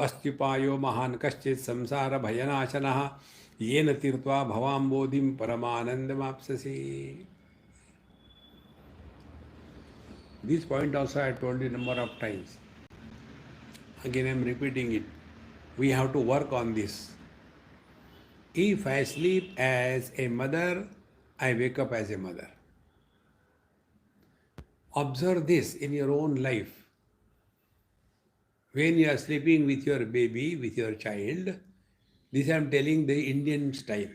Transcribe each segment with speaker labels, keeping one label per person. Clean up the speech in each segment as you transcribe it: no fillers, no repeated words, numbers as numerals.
Speaker 1: अस्त्युपायो महान् कश्चित् संसार भयनाशनः येन तीर्त्वा भवाम्बोधिं परमानन्दमाप्स्यसि. This point also I told you number of times. Again I am repeating it. We have to work on this. If I sleep as a mother, I wake up as a mother. Observe this in your own life. When you are sleeping with your baby, with your child, this I am telling the Indian style.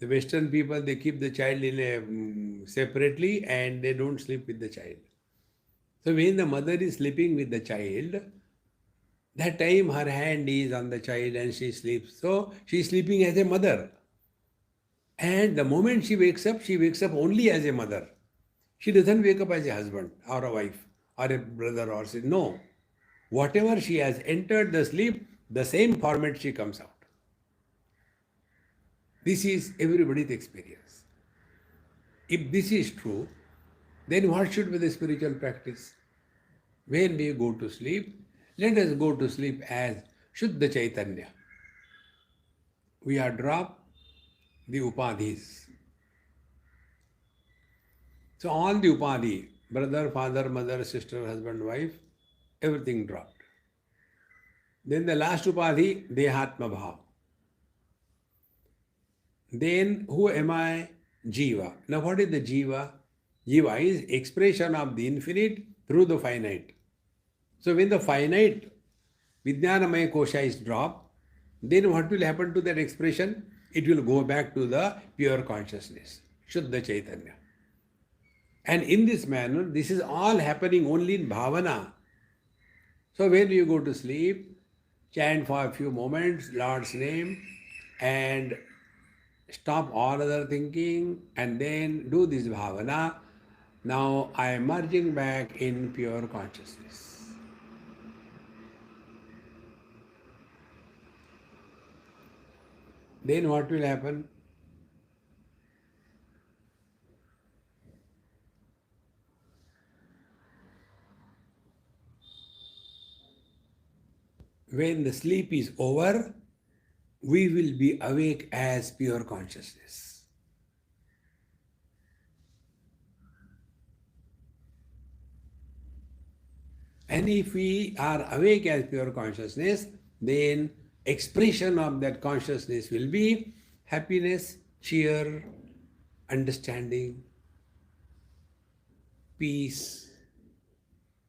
Speaker 1: The Western people, they keep the child in a separately and they don't sleep with the child. So when the mother is sleeping with the child, that time her hand is on the child and she sleeps. So she is sleeping as a mother. And the moment she wakes up only as a mother. She doesn't wake up as a husband or a wife or a brother or sister. No. Whatever she has entered the sleep, the same format she comes out. This is everybody's experience. If this is true, then what should be the spiritual practice? When we go to sleep, let us go to sleep as Shuddha Chaitanya. We have dropped the upadhis. So all the upadhi, brother, father, mother, sister, husband, wife, everything dropped. Then the last upadhi, Dehatma Bhav. Then who am I? Jiva. Now what is the Jiva? Jiva is expression of the infinite through the finite. So when the finite Vijnanamaya Kosha is dropped, then what will happen to that expression? It will go back to the pure consciousness, Shuddha Chaitanya. And in this manner, this is all happening only in bhavana. So when you go to sleep, chant for a few moments Lord's name and stop all other thinking and then do this bhavana. Now I am merging back in pure consciousness. Then what will happen? When the sleep is over, we will be awake as pure consciousness. And if we are awake as pure consciousness, then expression of that consciousness will be happiness, cheer, understanding, peace,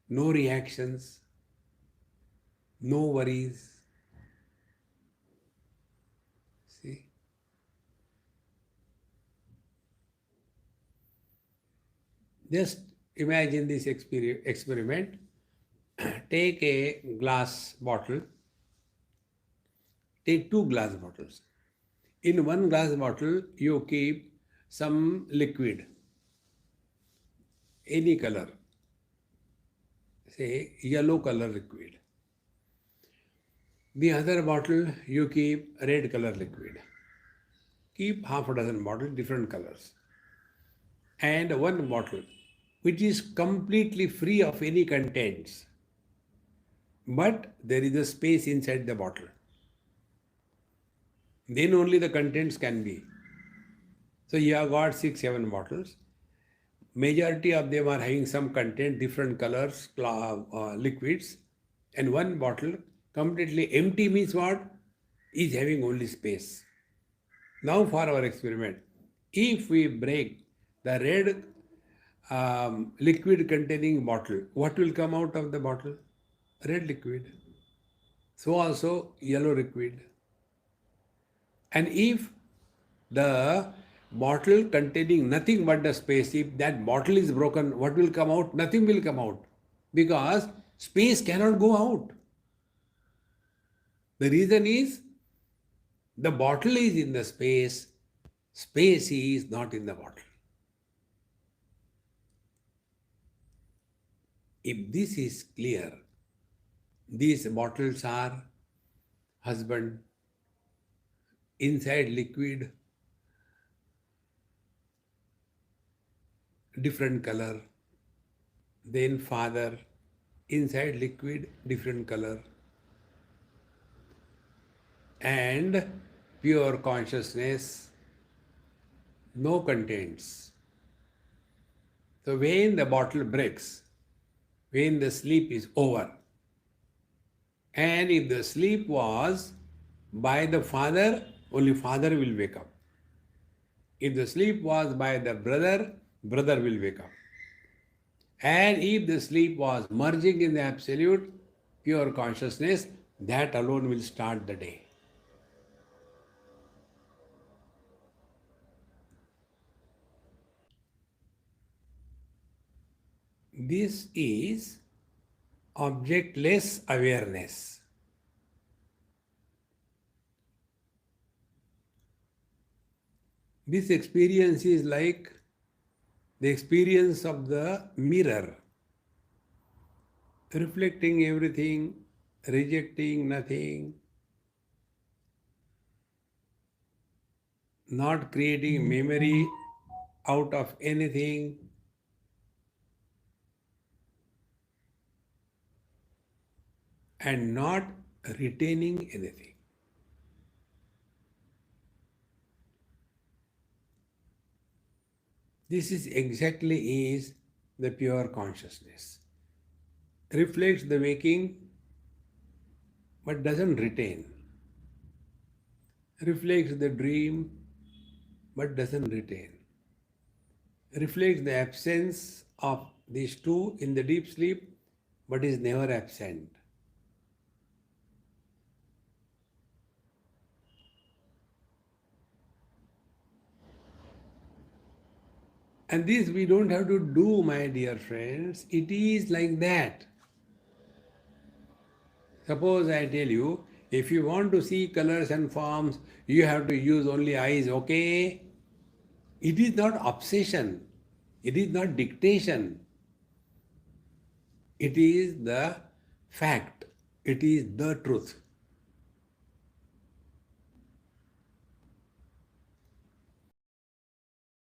Speaker 1: no reactions, no worries. See? Just imagine this experiment. Take a glass bottle. Take 2 glass bottles. In one glass bottle, you keep some liquid, any color, say yellow color liquid. The other bottle, you keep red color liquid. Keep half a dozen bottles, different colors. And one bottle, which is completely free of any contents, but there is a space inside the bottle. Then only the contents can be. So you have got 6, 7 bottles. Majority of them are having some content, different colors, liquids. And one bottle completely empty means what? Is having only space. Now for our experiment, if we break the red liquid containing bottle, what will come out of the bottle? Red liquid. So also yellow liquid. And if the bottle containing nothing but the space, if that bottle is broken, what will come out? Nothing will come out because space cannot go out. The reason is the bottle is in the space is not in the bottle. If this is clear, these bottles are husband, inside liquid, different color, then father, inside liquid, different color, and pure consciousness, no contents. So when the bottle breaks, when the sleep is over, and if the sleep was by the father, only father will wake up. If the sleep was by the brother, brother will wake up. And if the sleep was merging in the absolute pure consciousness, that alone will start the day. This is objectless awareness. This experience is like the experience of the mirror, reflecting everything, rejecting nothing, not creating memory out of anything, and not retaining anything. This is exactly is the pure consciousness. Reflects the waking but doesn't retain. Reflects the dream but doesn't retain. Reflects the absence of these two in the deep sleep but is never absent. And this we don't have to do, my dear friends. It is like that. Suppose I tell you, if you want to see colors and forms, you have to use only eyes, okay? It is not obsession. It is not dictation. It is the fact. It is the truth.